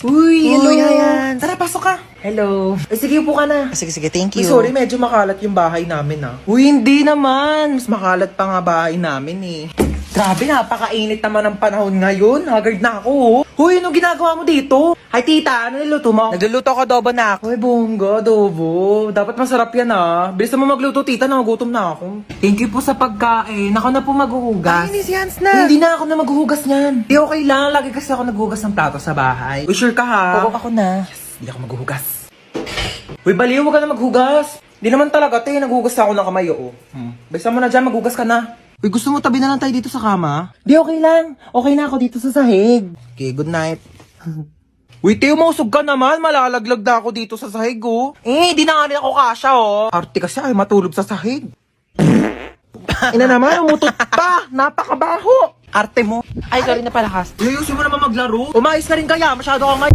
Uy, hello. Uy, Hayan. Tara, pasok ka. Hello. Ay, sige, upo ka na. Sige, thank Uy, you. sorry, medyo makalat yung bahay namin, ah. Uy, hindi naman. Mas makalat pa nga bahay namin, eh. Grabe, napakainit naman ng panahon ngayon. Haggard na ako, oh. Huy, anong ginagawa mo dito? Hi, tita. Ano niluto mo? Nagluluto ko adobo na ako. Ay, bongga, adobo. Dapat masarap yan, ah. Bilisan mo magluto, tita. Nagugutom na ako. Thank you po sa pagkain. Ako na po maghuhugas. Ay, si Hans na. Hindi na ako na maghuhugas niyan. Di okay lang. Lagi kasi ako naghuhugas ng plato sa bahay. Uy, sure ka, ha? Oo, ako na. Hindi ako maghuhugas. Uy, baliw, huwag ka na maghugas. Hindi naman talaga, te. Naghuhugas ako ng kamay, oo. Bisa mo na dyan, maghugas ka na. Uy, gusto mo tabi na lang tayo dito sa kama? Di, okay lang. Okay na ako dito sa sahig. Okay, good night. Uy, Teo, mausog ka naman. Malalaglag na ako dito sa sahig, oh. Di na nga rin ako kasha, oh. Arte kasi ay matulog sa sahig. Ina naman, umutot pa. Napakabaho. Arte mo. Ay, sorry na pala, Has. Ayusin mo naman maglaro. Umayos ka rin kaya. Masyado kang